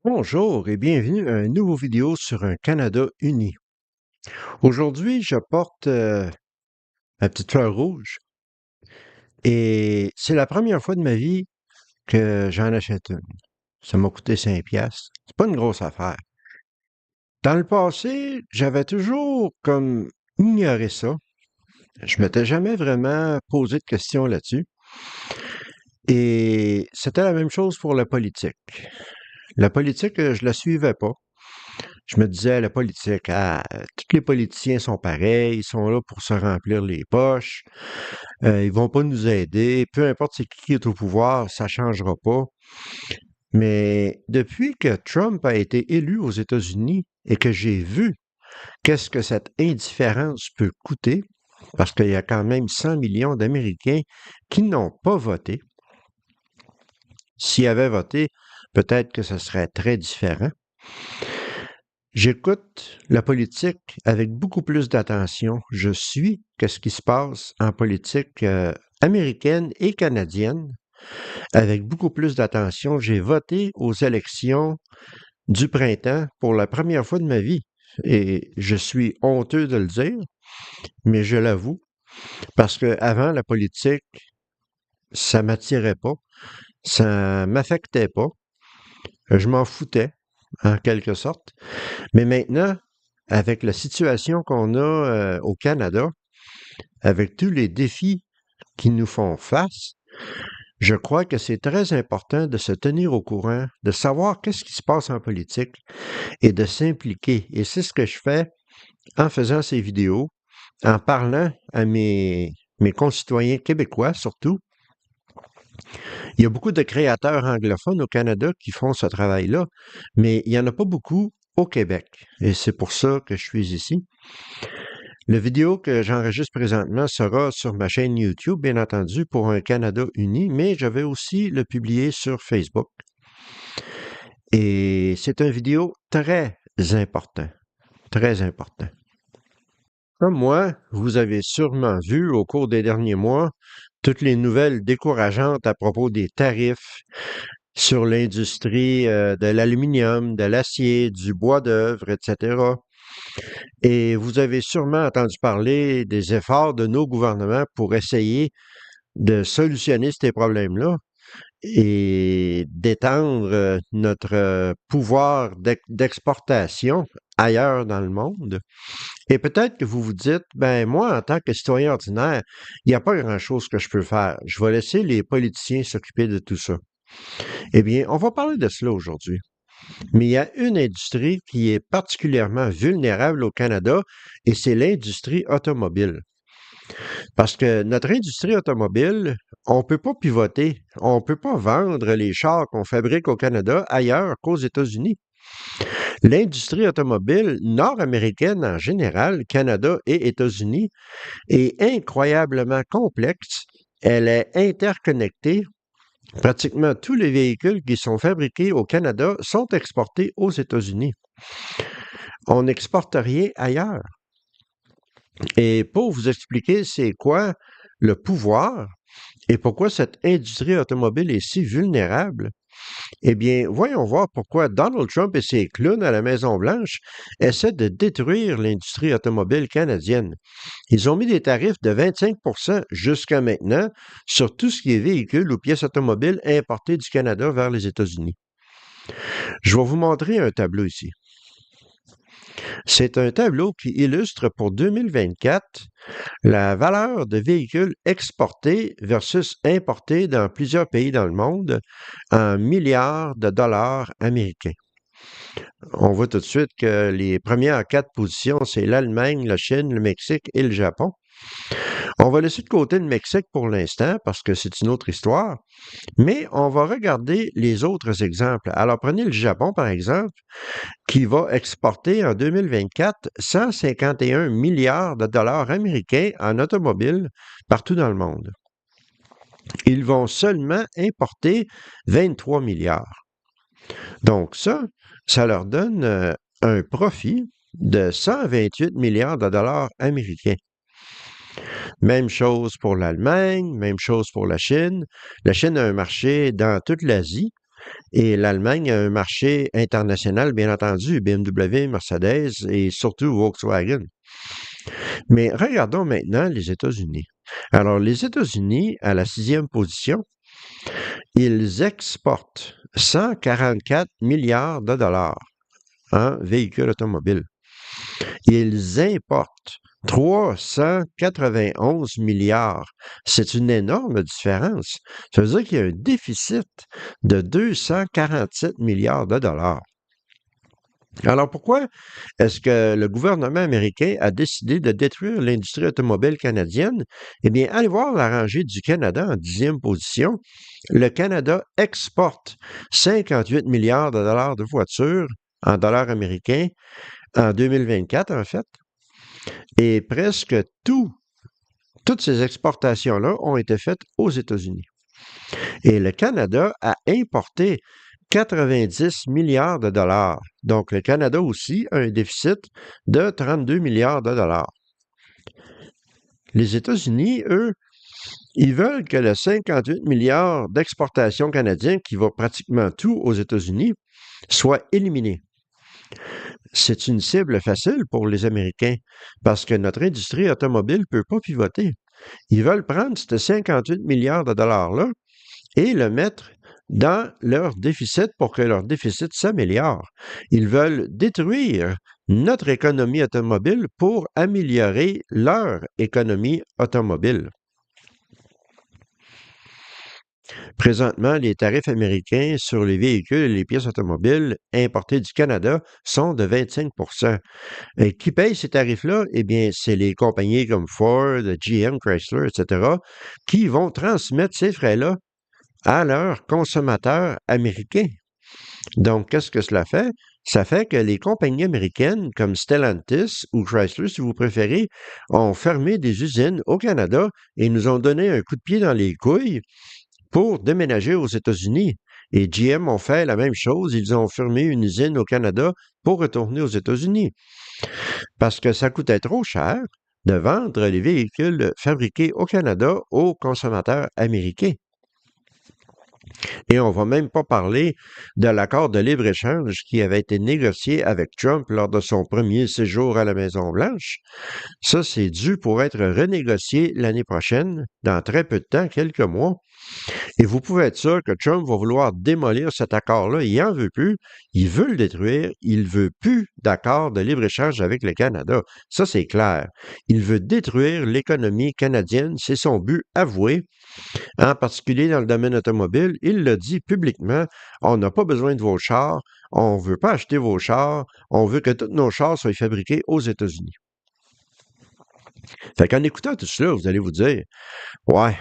Bonjour et bienvenue à une nouvelle vidéo sur un Canada uni. Aujourd'hui, je porte ma petite fleur rouge et c'est la première fois de ma vie que j'en achète une. Ça m'a coûté 5 piastres. C'est pas une grosse affaire. Dans le passé, j'avais toujours comme ignoré ça. Je m'étais jamais vraiment posé de questions là-dessus. Et c'était la même chose pour la politique. La politique, je la suivais pas. Je me disais, la politique, tous les politiciens sont pareils, ils sont là pour se remplir les poches, ils vont pas nous aider, peu importe c'est qui est au pouvoir, ça changera pas. Mais depuis que Trump a été élu aux États-Unis et que j'ai vu qu'est-ce que cette indifférence peut coûter, parce qu'il y a quand même 100 millions d'Américains qui n'ont pas voté. S'ils avaient voté, peut-être que ce serait très différent. J'écoute la politique avec beaucoup plus d'attention. Je suis qu'est-ce qui se passe en politique américaine et canadienne avec beaucoup plus d'attention. J'ai voté aux élections du printemps pour la première fois de ma vie et je suis honteux de le dire, mais je l'avoue parce que avant la politique, ça m'attirait pas, ça m'affectait pas, je m'en foutais en quelque sorte. Mais maintenant, avec la situation qu'on a au Canada, avec tous les défis qui nous font face, je crois que c'est très important de se tenir au courant, de savoir qu'est-ce qui se passe en politique et de s'impliquer. Et c'est ce que je fais en faisant ces vidéos, en parlant à mes concitoyens québécois surtout. Il y a beaucoup de créateurs anglophones au Canada qui font ce travail-là, mais il n'y en a pas beaucoup au Québec. Et c'est pour ça que je suis ici. La vidéo que j'enregistre présentement sera sur ma chaîne YouTube, bien entendu, pour un Canada uni, mais je vais aussi le publier sur Facebook. Et c'est une vidéo très important, très important. Comme moi, vous avez sûrement vu au cours des derniers mois toutes les nouvelles décourageantes à propos des tarifs sur l'industrie de l'aluminium, de l'acier, du bois d'œuvre, etc. Et vous avez sûrement entendu parler des efforts de nos gouvernements pour essayer de solutionner ces problèmes-là et d'étendre notre pouvoir d'exportation ailleurs dans le monde. Et peut-être que vous vous dites, ben moi, en tant que citoyen ordinaire, il n'y a pas grand-chose que je peux faire. Je vais laisser les politiciens s'occuper de tout ça. Eh bien, on va parler de cela aujourd'hui. Mais il y a une industrie qui est particulièrement vulnérable au Canada et c'est l'industrie automobile. Parce que notre industrie automobile, on ne peut pas pivoter, on ne peut pas vendre les chars qu'on fabrique au Canada ailleurs qu'aux États-Unis. L'industrie automobile nord-américaine en général, Canada et États-Unis, est incroyablement complexe. Elle est interconnectée. Pratiquement tous les véhicules qui sont fabriqués au Canada sont exportés aux États-Unis. On n'exporte rien ailleurs. Et pour vous expliquer c'est quoi le pouvoir et pourquoi cette industrie automobile est si vulnérable, eh bien, voyons voir pourquoi Donald Trump et ses clowns à la Maison-Blanche essaient de détruire l'industrie automobile canadienne. Ils ont mis des tarifs de 25 jusqu'à maintenant sur tout ce qui est véhicules ou pièces automobiles importées du Canada vers les États-Unis. Je vais vous montrer un tableau ici. C'est un tableau qui illustre pour 2024 la valeur de véhicules exportés versus importés dans plusieurs pays dans le monde en milliards de dollars américains. On voit tout de suite que les premières quatre positions, c'est l'Allemagne, la Chine, le Mexique et le Japon. On va laisser de côté le Mexique pour l'instant parce que c'est une autre histoire, mais on va regarder les autres exemples. Alors prenez le Japon par exemple, qui va exporter en 2024 151 milliards de dollars américains en automobile partout dans le monde. Ils vont seulement importer 23 milliards. Donc ça leur donne un profit de 128 milliards de dollars américains. Même chose pour l'Allemagne, même chose pour la Chine. La Chine a un marché dans toute l'Asie Et l'Allemagne a un marché international, bien entendu, BMW, Mercedes et surtout Volkswagen. Mais regardons maintenant les États-Unis. Alors, les États-Unis, à la 6e position, ils exportent 144 milliards de dollars en véhicules automobiles. Ils importent 391 milliards. C'est une énorme différence. Ça veut dire qu'il y a un déficit de 247 milliards de dollars. Alors pourquoi est-ce que le gouvernement américain a décidé de détruire l'industrie automobile canadienne? Eh bien, allez voir la rangée du Canada en 10e position. Le Canada exporte 58 milliards de dollars de voitures en dollars américains en 2024, en fait. Et presque toutes ces exportations-là ont été faites aux États-Unis. Et le Canada a importé 90 milliards de dollars. Donc, le Canada aussi a un déficit de 32 milliards de dollars. Les États-Unis, eux, ils veulent que le 58 milliards d'exportations canadiennes, qui va pratiquement tout aux États-Unis, soit éliminé. C'est une cible facile pour les Américains parce que notre industrie automobile ne peut pas pivoter. Ils veulent prendre ces 58 milliards de dollars-là et le mettre dans leur déficit pour que leur déficit s'améliore. Ils veulent détruire notre économie automobile pour améliorer leur économie automobile. Présentement, les tarifs américains sur les véhicules et les pièces automobiles importées du Canada sont de 25 Et qui paye ces tarifs-là? Eh bien, c'est les compagnies comme Ford, GM, Chrysler, etc., qui vont transmettre ces frais-là à leurs consommateurs américains. Donc, qu'est-ce que cela fait? Ça fait que les compagnies américaines comme Stellantis ou Chrysler, si vous préférez, ont fermé des usines au Canada et nous ont donné un coup de pied dans les couilles pour déménager aux États-Unis. Et GM ont fait la même chose. Ils ont fermé une usine au Canada pour retourner aux États-Unis. Parce que ça coûtait trop cher de vendre les véhicules fabriqués au Canada aux consommateurs américains. Et on ne va même pas parler de l'accord de libre-échange qui avait été négocié avec Trump lors de son premier séjour à la Maison-Blanche. Ça, c'est dû pour être renégocié l'année prochaine, dans très peu de temps, quelques mois. Et vous pouvez être sûr que Trump va vouloir démolir cet accord-là. Il n'en veut plus. Il veut le détruire. Il ne veut plus d'accord de libre-échange avec le Canada. Ça, c'est clair. Il veut détruire l'économie canadienne. C'est son but avoué, en particulier dans le domaine automobile. Il l'a dit publiquement. On n'a pas besoin de vos chars. On ne veut pas acheter vos chars. On veut que tous nos chars soient fabriqués aux États-Unis. Fait qu'en écoutant tout cela, vous allez vous dire, ouais,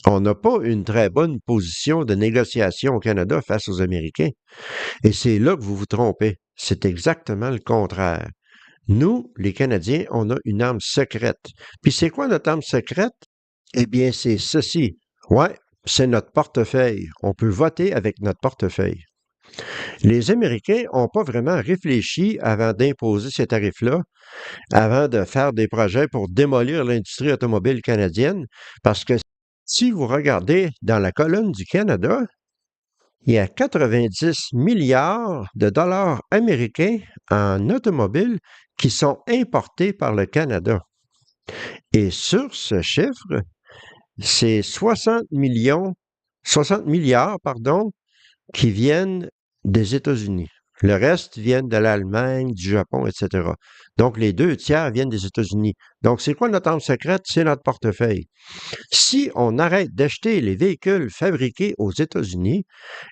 on n'a pas une très bonne position de négociation au Canada face aux Américains. Et c'est là que vous vous trompez. C'est exactement le contraire. Nous, les Canadiens, on a une arme secrète. Puis c'est quoi notre arme secrète? Eh bien, c'est ceci. Ouais, c'est notre portefeuille. On peut voter avec notre portefeuille. Les Américains n'ont pas vraiment réfléchi avant d'imposer ces tarifs-là, avant de faire des projets pour démolir l'industrie automobile canadienne, parce que si vous regardez dans la colonne du Canada, il y a 90 milliards de dollars américains en automobile qui sont importés par le Canada. Et sur ce chiffre, c'est 60 milliards, qui viennent des États-Unis. Le reste viennent de l'Allemagne, du Japon, etc. Donc, les 2 tiers viennent des États-Unis. Donc, c'est quoi notre arme secrète? C'est notre portefeuille. Si on arrête d'acheter les véhicules fabriqués aux États-Unis,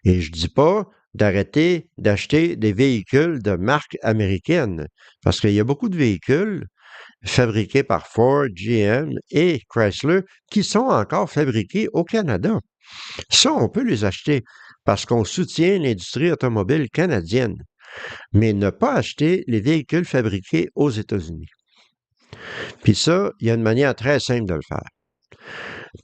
et je ne dis pas d'arrêter d'acheter des véhicules de marque américaine, parce qu'il y a beaucoup de véhicules fabriqués par Ford, GM et Chrysler qui sont encore fabriqués au Canada. Ça, on peut les acheter parce qu'on soutient l'industrie automobile canadienne, mais ne pas acheter les véhicules fabriqués aux États-Unis. Puis ça, il y a une manière très simple de le faire.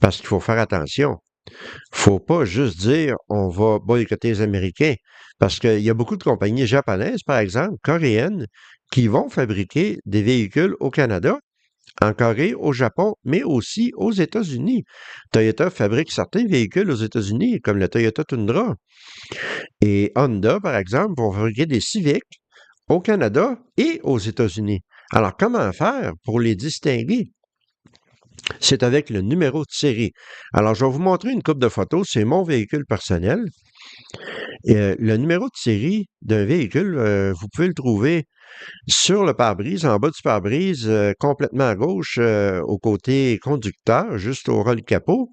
Parce qu'il faut faire attention. Il ne faut pas juste dire on va boycotter les Américains. Parce qu'il y a beaucoup de compagnies japonaises, par exemple, coréennes, qui vont fabriquer des véhicules au Canada en Corée, au Japon, mais aussi aux États-Unis. Toyota fabrique certains véhicules aux États-Unis, comme le Toyota Tundra. Et Honda, par exemple, vont fabriquer des Civic au Canada et aux États-Unis. Alors, comment faire pour les distinguer? C'est avec le numéro de série. Alors, je vais vous montrer une coupe de photos. C'est mon véhicule personnel. Et, le numéro de série d'un véhicule, vous pouvez le trouver sur le pare-brise, en bas du pare-brise, complètement à gauche, au côté conducteur, juste au ras du capot.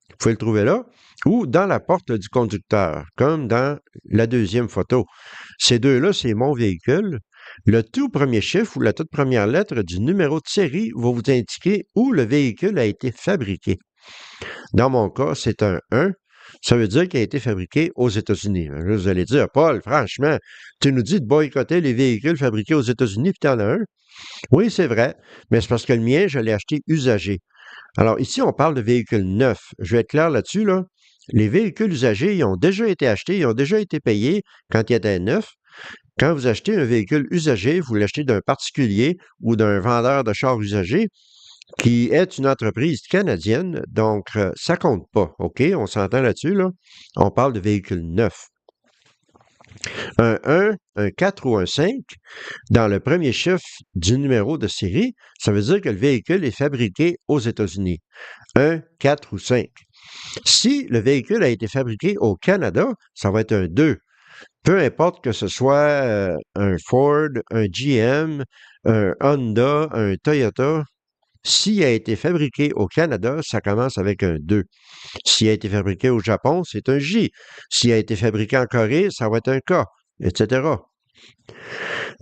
Vous pouvez le trouver là. Ou dans la porte du conducteur, comme dans la deuxième photo. Ces deux-là, c'est mon véhicule. Le tout premier chiffre ou la toute première lettre du numéro de série va vous indiquer où le véhicule a été fabriqué. Dans mon cas, c'est un 1. Ça veut dire qu'il a été fabriqué aux États-Unis. Là, vous allez dire, Paul, franchement, tu nous dis de boycotter les véhicules fabriqués aux États-Unis, puis tu en as un. Oui, c'est vrai, mais c'est parce que le mien, je l'ai acheté usagé. Alors ici, on parle de véhicules neufs. Je vais être clair là-dessus, là. Les véhicules usagés, ils ont déjà été achetés, ils ont déjà été payés quand ils étaient neufs. Quand vous achetez un véhicule usagé, vous l'achetez d'un particulier ou d'un vendeur de chars usagés qui est une entreprise canadienne, donc ça compte pas, OK? On s'entend là-dessus, là? On parle de véhicules neufs. Un 1, un 4 ou un 5, dans le premier chiffre du numéro de série, ça veut dire que le véhicule est fabriqué aux États-Unis. 1, 4 ou 5. Si le véhicule a été fabriqué au Canada, ça va être un 2. Peu importe que ce soit un Ford, un GM, un Honda, un Toyota, s'il a été fabriqué au Canada, ça commence avec un 2. S'il a été fabriqué au Japon, c'est un J. S'il a été fabriqué en Corée, ça va être un K, etc.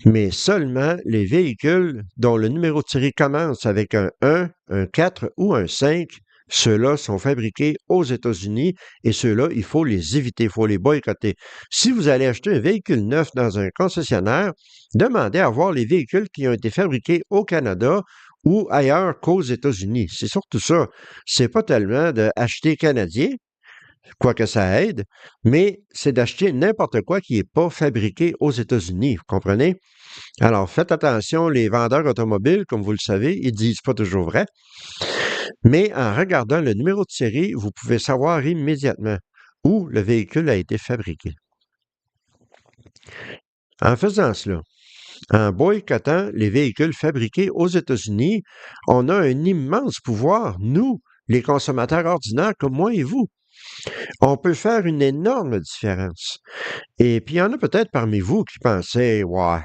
Mais seulement les véhicules dont le numéro de série commence avec un 1, un 4 ou un 5, ceux-là sont fabriqués aux États-Unis et ceux-là, il faut les éviter, il faut les boycotter. Si vous allez acheter un véhicule neuf dans un concessionnaire, demandez à voir les véhicules qui ont été fabriqués au Canada ou ailleurs qu'aux États-Unis. C'est surtout ça. C'est pas tellement d'acheter canadien, quoique ça aide, mais c'est d'acheter n'importe quoi qui n'est pas fabriqué aux États-Unis, vous comprenez? Alors, faites attention, les vendeurs automobiles, comme vous le savez, ils disent pas toujours vrai, mais en regardant le numéro de série, vous pouvez savoir immédiatement où le véhicule a été fabriqué. En faisant cela, en boycottant les véhicules fabriqués aux États-Unis, on a un immense pouvoir, nous, les consommateurs ordinaires comme moi et vous. On peut faire une énorme différence. Et puis, il y en a peut-être parmi vous qui pensaient, ouais,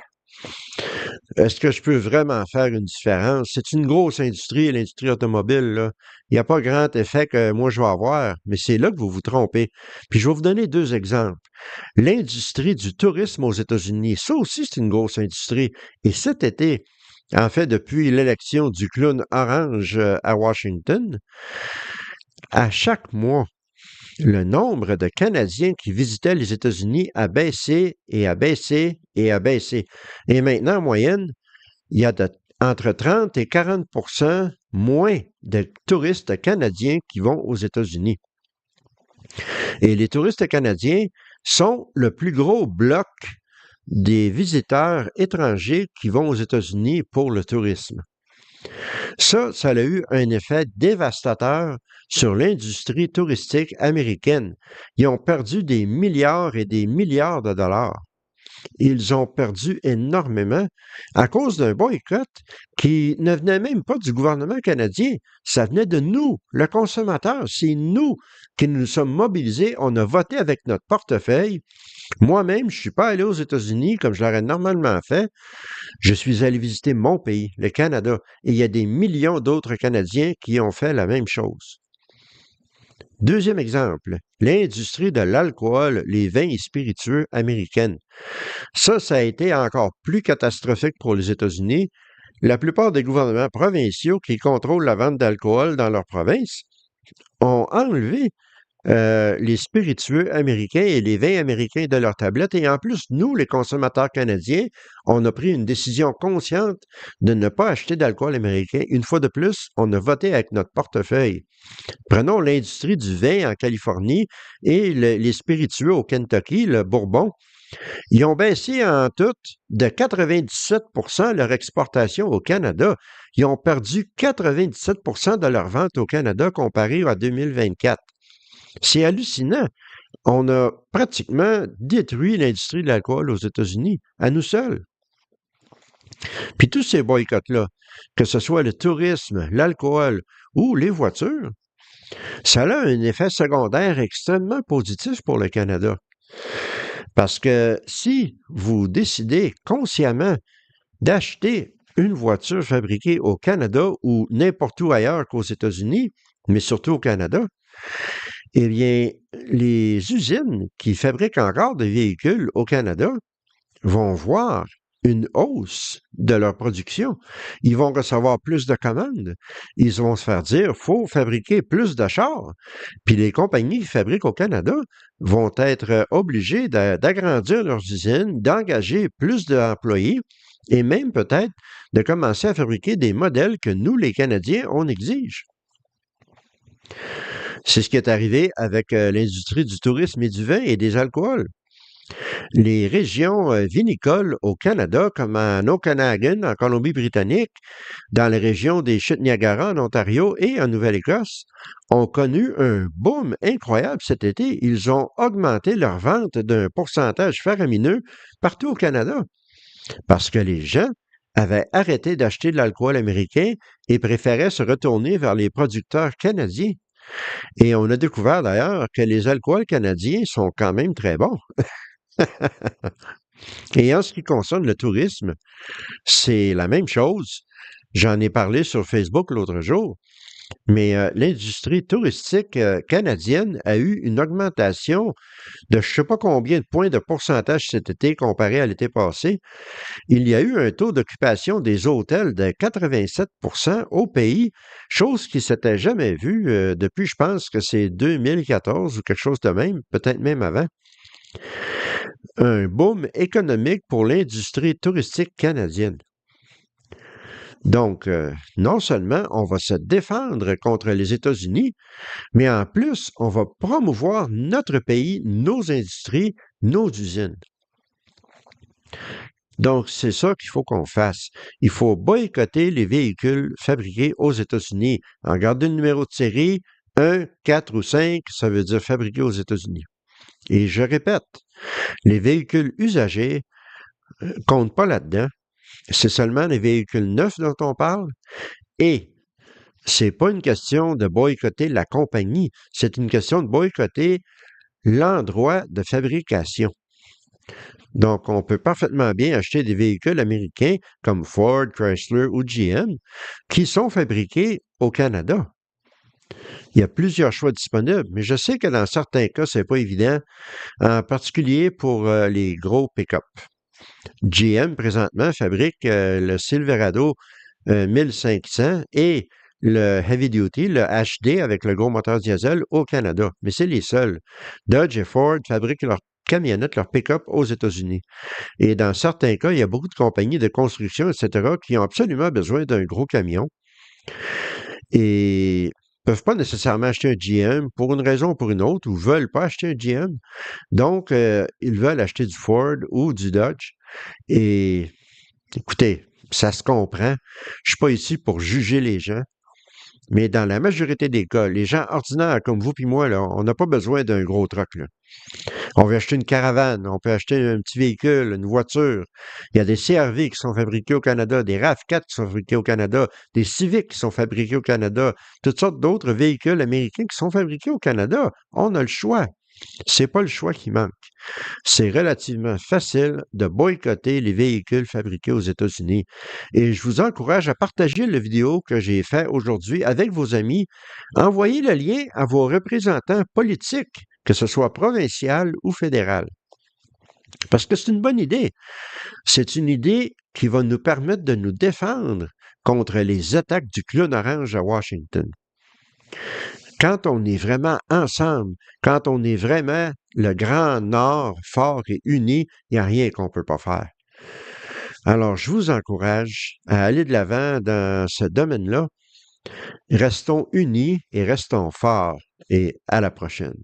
est-ce que je peux vraiment faire une différence? C'est une grosse industrie, l'industrie automobile, là. Il n'y a pas grand effet que moi je vais avoir, mais c'est là que vous vous trompez. Puis je vais vous donner deux exemples. L'industrie du tourisme aux États-Unis, ça aussi, c'est une grosse industrie. Et cet été, en fait, depuis l'élection du clown orange à Washington, à chaque mois, le nombre de Canadiens qui visitaient les États-Unis a baissé et a baissé et a baissé. Et maintenant, en moyenne, il y a entre 30 et 40 moins de touristes canadiens qui vont aux États-Unis. Et les touristes canadiens sont le plus gros bloc des visiteurs étrangers qui vont aux États-Unis pour le tourisme. Ça a eu un effet dévastateur sur l'industrie touristique américaine. Ils ont perdu des milliards et des milliards de dollars. Ils ont perdu énormément à cause d'un boycott qui ne venait même pas du gouvernement canadien. Ça venait de nous, le consommateur. C'est nous qui nous sommes mobilisés. On a voté avec notre portefeuille. Moi-même, je ne suis pas allé aux États-Unis comme je l'aurais normalement fait. Je suis allé visiter mon pays, le Canada, et il y a des millions d'autres Canadiens qui ont fait la même chose. Deuxième exemple, l'industrie de l'alcool, les vins et spiritueux américaines. Ça a été encore plus catastrophique pour les États-Unis. La plupart des gouvernements provinciaux qui contrôlent la vente d'alcool dans leur province ont enlevé les spiritueux américains et les vins américains de leur tablette. Et en plus, nous, les consommateurs canadiens, on a pris une décision consciente de ne pas acheter d'alcool américain. Une fois de plus, on a voté avec notre portefeuille. Prenons l'industrie du vin en Californie et les spiritueux au Kentucky, le Bourbon. Ils ont baissé en tout de 97% leur exportation au Canada. Ils ont perdu 97% de leur vente au Canada comparé à 2024. C'est hallucinant. On a pratiquement détruit l'industrie de l'alcool aux États-Unis, à nous seuls. Puis tous ces boycotts-là, que ce soit le tourisme, l'alcool ou les voitures, ça a un effet secondaire extrêmement positif pour le Canada. Parce que si vous décidez consciemment d'acheter une voiture fabriquée au Canada ou n'importe où ailleurs qu'aux États-Unis, mais surtout au Canada, eh bien, les usines qui fabriquent encore des véhicules au Canada vont voir une hausse de leur production. Ils vont recevoir plus de commandes. Ils vont se faire dire, faut fabriquer plus de chars. Puis les compagnies qui fabriquent au Canada vont être obligées d'agrandir leurs usines, d'engager plus d'employés et même peut-être de commencer à fabriquer des modèles que nous, les Canadiens, on exige. C'est ce qui est arrivé avec l'industrie du tourisme et du vin et des alcools. Les régions vinicoles au Canada, comme en Okanagan, en Colombie-Britannique, dans les régions des Chutes Niagara en Ontario et en Nouvelle-Écosse, ont connu un boom incroyable cet été. Ils ont augmenté leur vente d'un pourcentage faramineux partout au Canada parce que les gens avaient arrêté d'acheter de l'alcool américain et préféraient se retourner vers les producteurs canadiens. Et on a découvert d'ailleurs que les alcools canadiens sont quand même très bons. Et en ce qui concerne le tourisme, c'est la même chose. J'en ai parlé sur Facebook l'autre jour, mais l'industrie touristique canadienne a eu une augmentation de je ne sais pas combien de points de pourcentage cet été comparé à l'été passé. Il y a eu un taux d'occupation des hôtels de 87% au pays, chose qui ne s'était jamais vue depuis, je pense que c'est 2014 ou quelque chose de même, peut-être même avant. Un boom économique pour l'industrie touristique canadienne. Donc, non seulement on va se défendre contre les États-Unis, mais en plus, on va promouvoir notre pays, nos industries, nos usines. Donc, c'est ça qu'il faut qu'on fasse. Il faut boycotter les véhicules fabriqués aux États-Unis. En gardant le numéro de série 1, 4 ou 5, ça veut dire fabriqués aux États-Unis. Et je répète, les véhicules usagés comptent pas là-dedans. C'est seulement les véhicules neufs dont on parle. Et c'est pas une question de boycotter la compagnie, c'est une question de boycotter l'endroit de fabrication. Donc, on peut parfaitement bien acheter des véhicules américains comme Ford, Chrysler ou GM qui sont fabriqués au Canada. Il y a plusieurs choix disponibles, mais je sais que dans certains cas, c'est pas évident, en particulier pour les gros pick-up. GM, présentement, fabrique le Silverado 1500 et le Heavy Duty, le HD avec le gros moteur diesel au Canada. Mais c'est les seuls. Dodge et Ford fabriquent leurs camionnettes, leurs pick-up aux États-Unis. Et dans certains cas, il y a beaucoup de compagnies de construction, etc., qui ont absolument besoin d'un gros camion et ne peuvent pas nécessairement acheter un GM pour une raison ou pour une autre, ou veulent pas acheter un GM. Donc, ils veulent acheter du Ford ou du Dodge. Et écoutez, ça se comprend. Je suis pas ici pour juger les gens, mais dans la majorité des cas, les gens ordinaires comme vous puis moi, là, on n'a pas besoin d'un gros truck, là. On veut acheter une caravane, on peut acheter un petit véhicule, une voiture. Il y a des CR-V qui sont fabriqués au Canada, des RAV4 qui sont fabriqués au Canada, des Civic qui sont fabriqués au Canada, toutes sortes d'autres véhicules américains qui sont fabriqués au Canada. On a le choix. C'est pas le choix qui manque. C'est relativement facile de boycotter les véhicules fabriqués aux États-Unis. Et je vous encourage à partager la vidéo que j'ai faite aujourd'hui avec vos amis. Envoyez le lien à vos représentants politiques, que ce soit provincial ou fédéral. Parce que c'est une bonne idée. C'est une idée qui va nous permettre de nous défendre contre les attaques du clown orange à Washington. Quand on est vraiment ensemble, quand on est vraiment le grand Nord fort et uni, il n'y a rien qu'on ne peut pas faire. Alors, je vous encourage à aller de l'avant dans ce domaine-là. Restons unis et restons forts et à la prochaine.